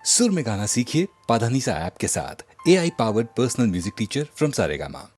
सुर में गाना सीखिए पाधानीसा ऐप के साथ। AI powered personal music teacher from Saregama.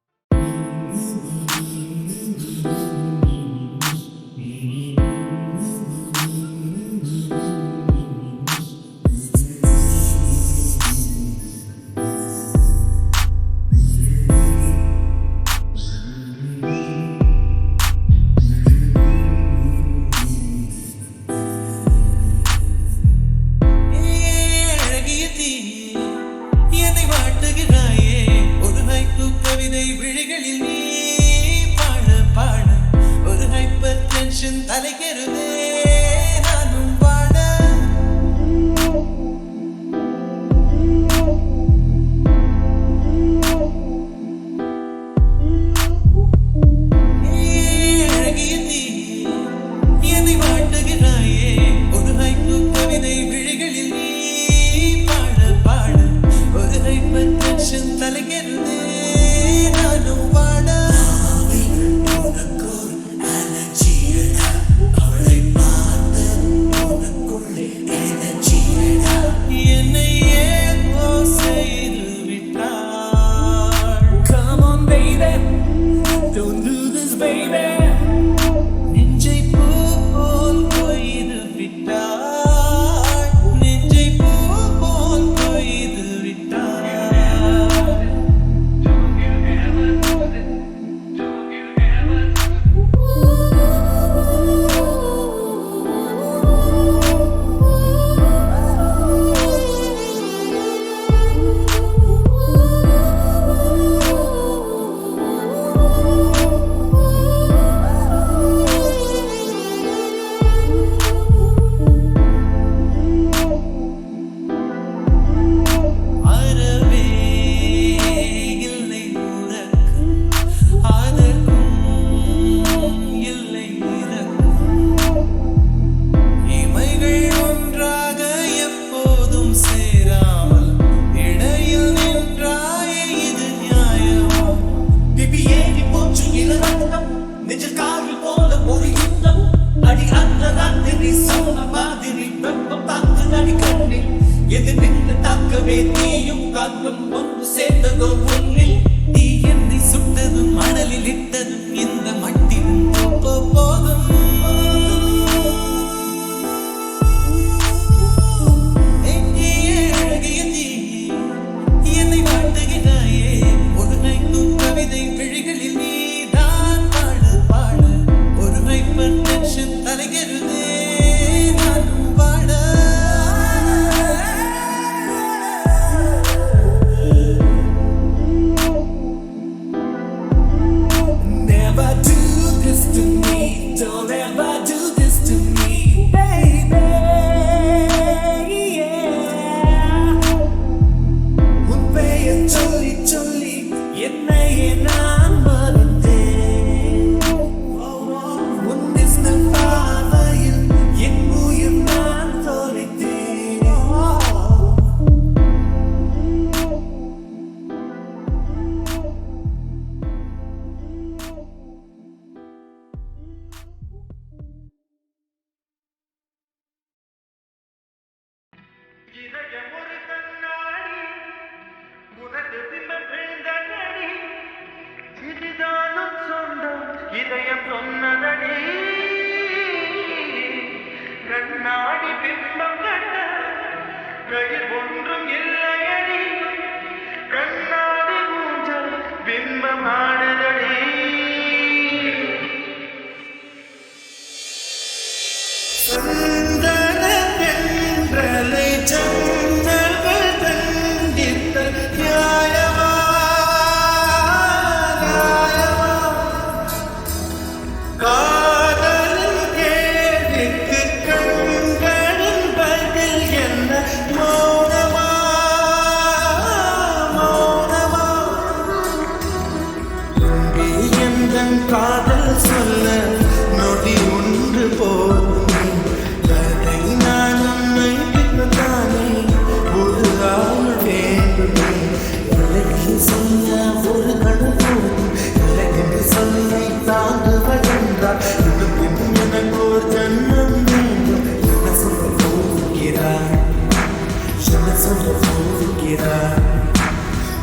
என்ன சொல்ல போகிறாய்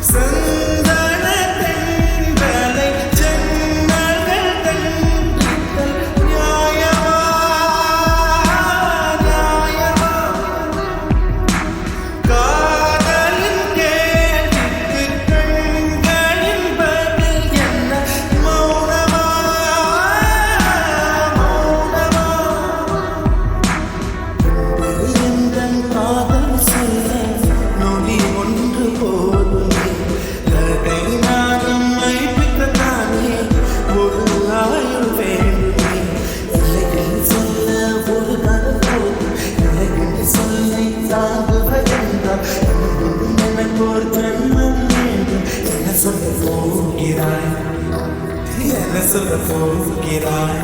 சந்தன தென்றலை ஜன்னல்கள் தண்டித்தல் நியாயமா நியாயமா காதலின் கேள்விக்கு கண்களின் பதில் என்ன மௌனமா மௌனமா எந்தன் காதல் சொல்ல நொடி ஒன்று போதுமே கதை நானும் மைப்பிக்கத்தானே ஒரு ஆயுள் வேண்டுமே இல்லைகள் சொல்ல ஒரு கதை போதும் இல்லைகள் சொல்லி தாங்குவதென்றால் எனக்கு ஒரு ஜன்மம் வேண்டும் என்ன சொல்ல போகிறாய் என்ன சொல்ல போகிறாய்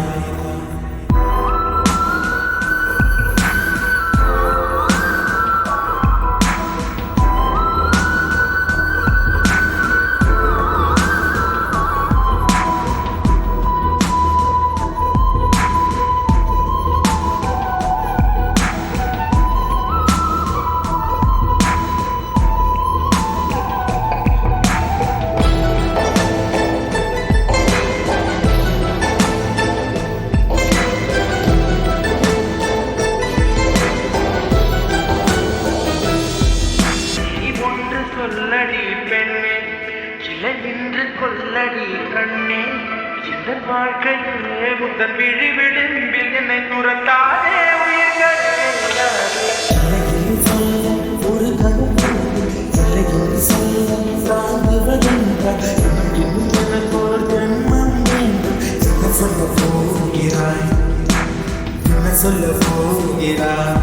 சொல்லடி பெண்ணே சிலை நின்று கொல்லடி கண்ணே இந்த வாழ்க்கையிலே முதல் விழி விளிம்பில் என்னை துரத்தாதே உயிர்களே ஒரு சொல்ல போகிறாய் என்ன சொல்ல போகிறாய்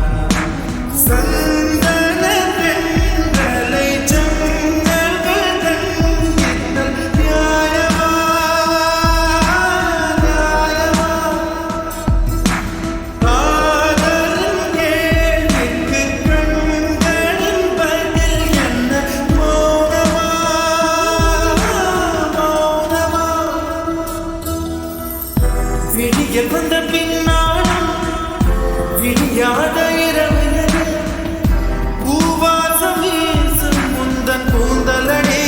சந்தன தென்றலை ஜன்னல்கள் தண்டித்தல் நியாயமா நியாயமா காதலின் கேள்விக்கு கண்களின் பதில் என்ன மௌனமா மௌனமா விடியல் வந்த பின்னாலும் விடியாத இரவிலே பூவாசம் வீசும் முந்தன் கூந்தலடி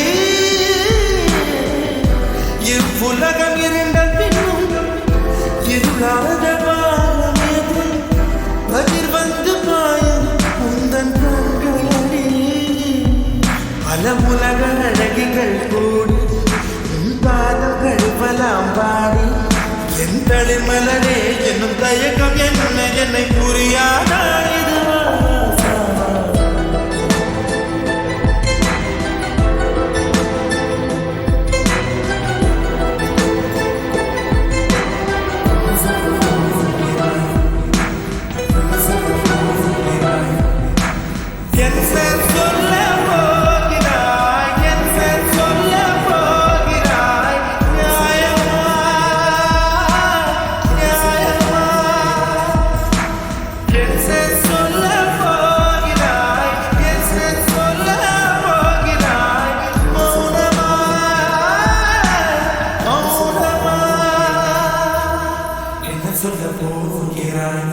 இவ்வுலகம் இருண்ட பின்னும் இருளாத பாலமேது பதிர் வந்து பாயும் முந்தன் கண்களடி பல உலக அழகிகள் கூடி பாதங்கள் பலாம் பாடி என் தளிமலரே என்னும் தயக்கம் என்ன என்னை புரியாதா சொல்ல போகிறாய்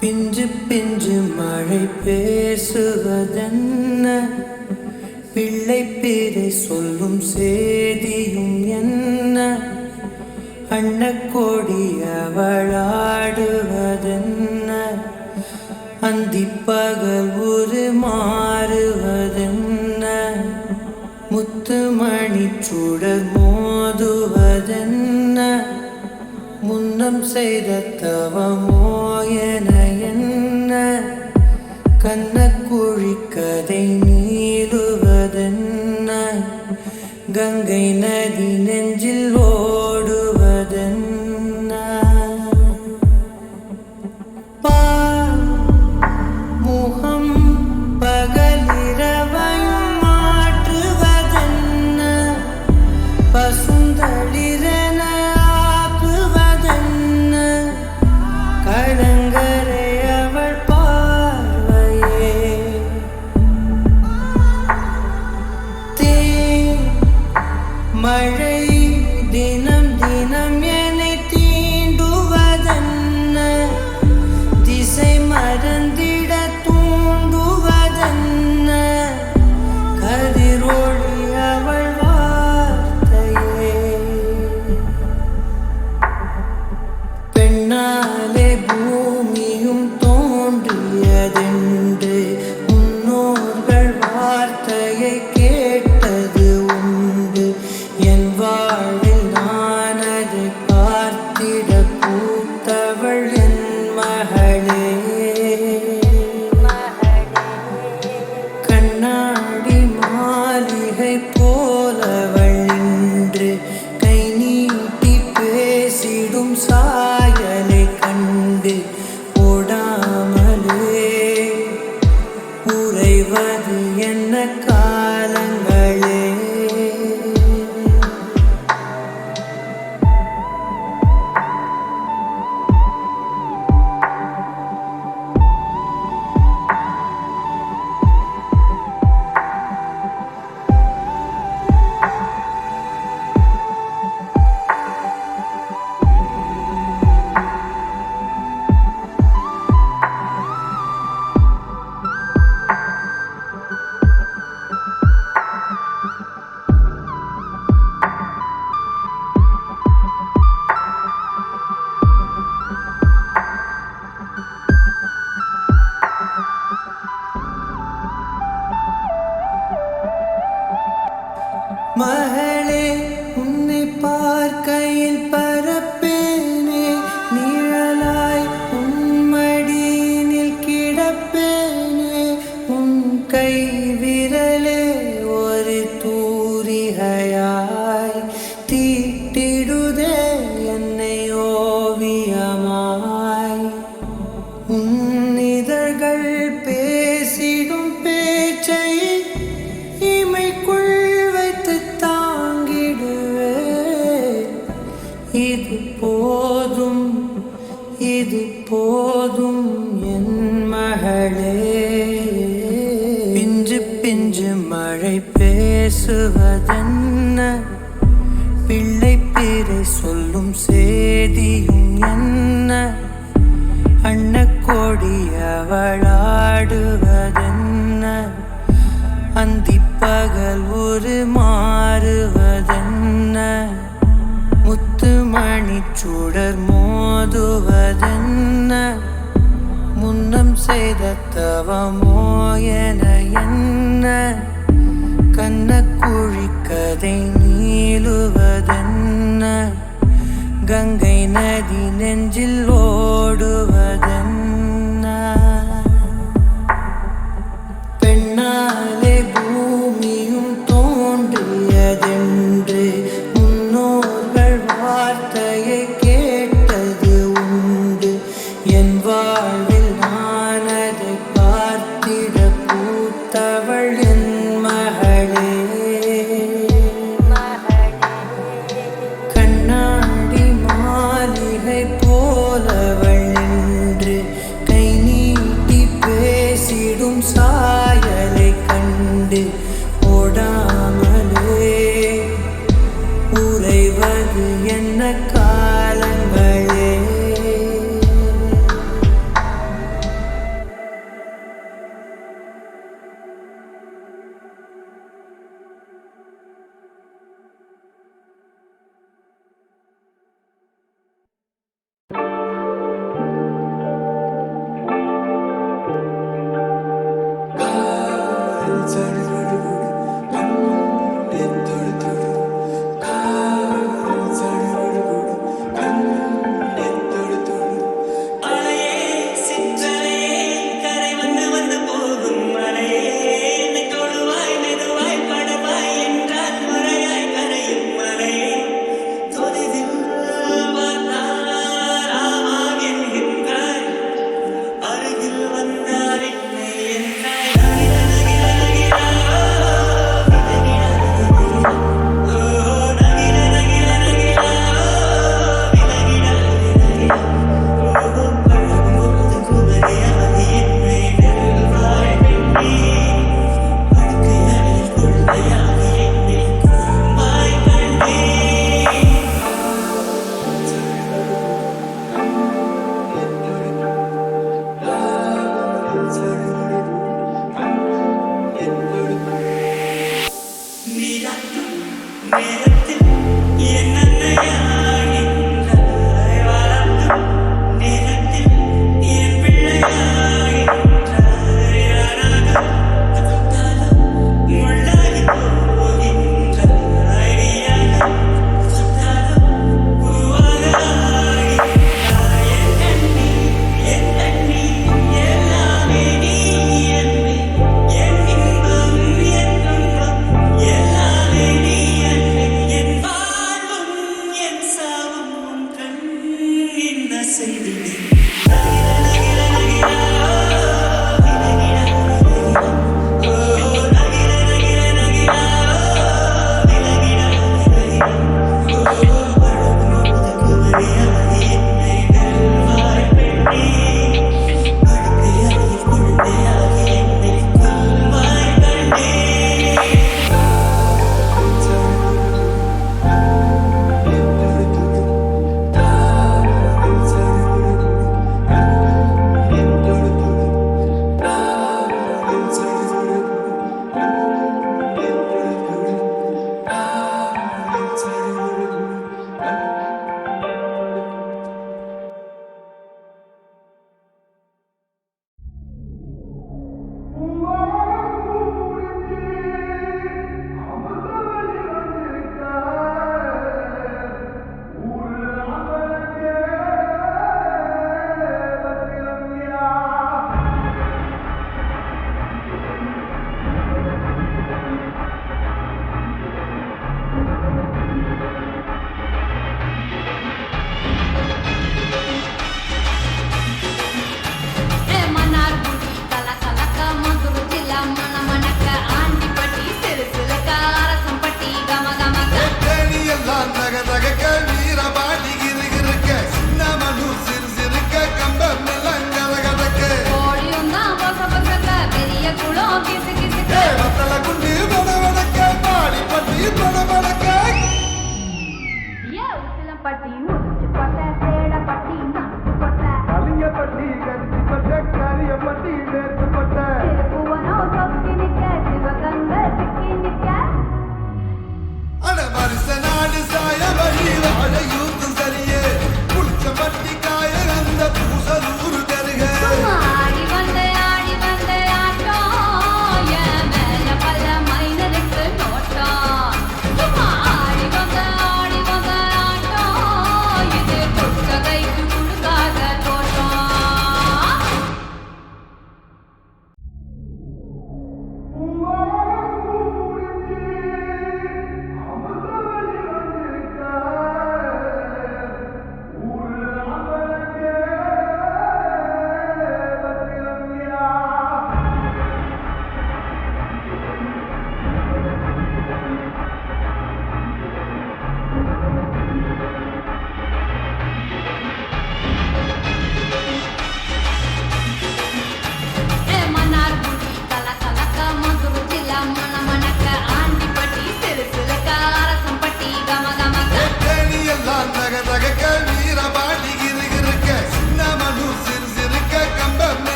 பிஞ்சு பிஞ்சு மழை பேசுவதென்ன பிள்ளை பேரை சொல்லும் சேதியும் என்ன அன்னக்கோடி அவளாடுவதென்ன அந்திப்பகல் ஒரு மாறுவதென்ன முத்துமணி சுடர் மோதுவதென்ன முன்னம் செய்த தவமோ என என்ன கண்ணக்குழி கதை நீளுவதென்ன கங்கை நதி நெஞ்சில் ஓடுவதென்ன பேசிடும் சாயலை கண்டு ஓடாமலே உறைவது என்ன காலங்களே. மகளே உன்னை பார்க்கையில் பரப்பேனே, நிழலாய் உன் மடியினில் கிடப்பேனே. உன் கை விரலே ஒரு தூரிகையாய் தீட்டிடுதே என்னை ஓவியமாய். உன் இதழ்கள் பேசிடும் பேச்சை இமைக்குள் இது போதும், இது போதும் என் மகளே. பிஞ்சு பிஞ்சு மழை பேசுவதென்ன, பிள்ளை பேரை சொல்லும் சேதியும் என்ன. அன்னக்கோடி அவளாடுவதென்ன, அந்திப்பகல் ஒரு மாறுவதென்ன. முத்துமணி சுடர் மோதுவதென்ன, முன்னம் செய்த தவமோ என என்ன. கண்ணக்குழி கதை நீளுவதென்ன, கங்கை நதி நெஞ்சில் ஓடுவதென்ன. பெண்ணாலே பூமியும் தோன்றியதென்று வார்த்தையை கேட்டது உண்டு. என் வாழ்வில் நான் அதை பார்த்திட பூத்தவள் என் மகளே. கண்ணாடி மாளிகை போலவள் என்று கை நீட்டி பேசிடும் சாயலை கண்டு ஓடாமலே உறைவது என்ன காலங்களே.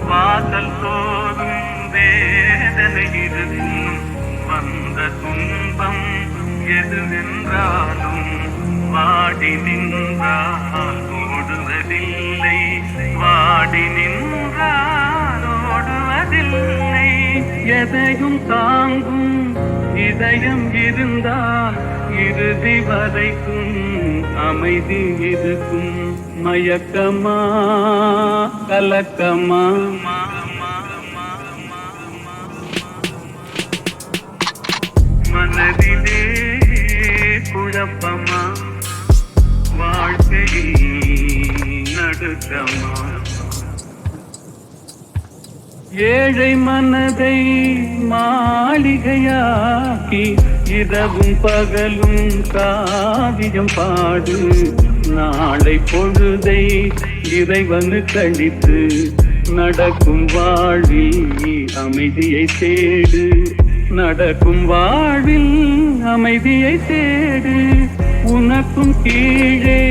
வாசல் போதும் வேதனை இருக்கும் வந்த துன்பம் எதுவென்றாலும் வாடி நின்றால் ஓடுவதில்லை வாடி நின்றால் ஓடுவதில்லை எதையும் தாங்கும் இதயம் இருந்தால் இறுதி வரைக்கும் அமைதி இருக்கும் மயக்கமா கலக்கமா மனதிலே குழப்பமா வாழ்க்கையில் நடுக்கமா ஏழை மனதை மாளிகையாக்கி இரவும் பகலும் காவியம் பாடு நாளை பொழுதை இறைவனு கழித்து நடக்கும் வாழ்வில் அமைதியை தேடு, நடக்கும் வாழ்வில் அமைதியை தேடு. உனக்கும் கீழே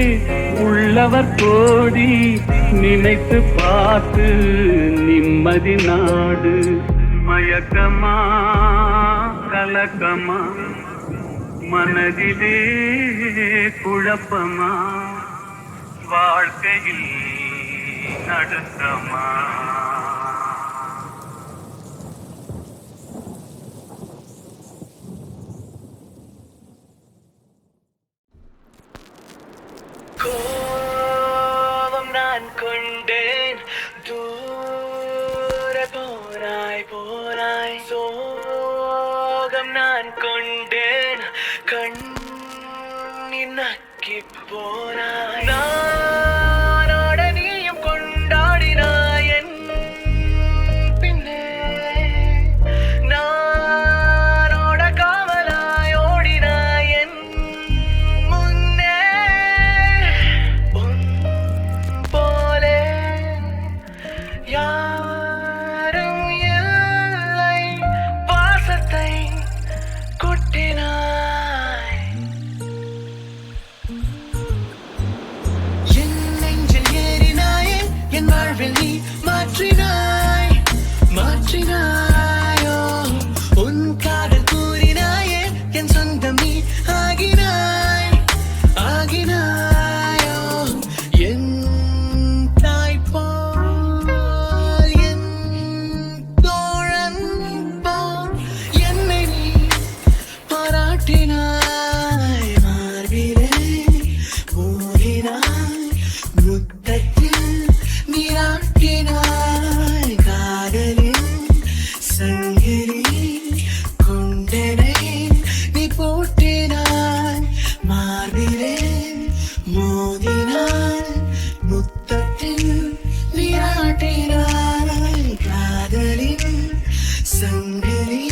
உள்ளவர் கோடி, நினைத்து பார்த்து நிம்மதி நாடு. மயக்கமா கலக்கமா மனதிலே குழப்பமா, வாழ்க்கையில் நடுக்கமா. கோபம் நான் கொண்டேன், தூர போனாய் போனாய். சோகம் நான் கொண்டேன், கண்ணின் நக்கி போனாய். நானோட நீயும் கொண்டாடினாய் என் பின்னே, நானோட காவலாய் ஓடினாய் என் முன்னே. உன் போலே யாரும் இல்லை, பாசத்தை கொட்டினாய். என் நெஞ்சில் ஏறினாயே, என் வாழ்வில் நீ மாற்றினாய் மாற்றினாயோ. உன் காதல் கூறினாயே, என் சொந்தம் நீ ஆகினாய் ஆகினாயோ. என் தாய் போல் என் தோழன் போல் என்னை நீ பாராட்டினாய். மார்பிலே மூடினாய், முத்தத்தில் நீராட்டினாய். காதலின் சங்கிலி கொண்டனை நீ போட்டினாய். மார்பிலே மோதினாய், முத்தத்தில் நீராட்டினாய். காதலின் சங்கிலி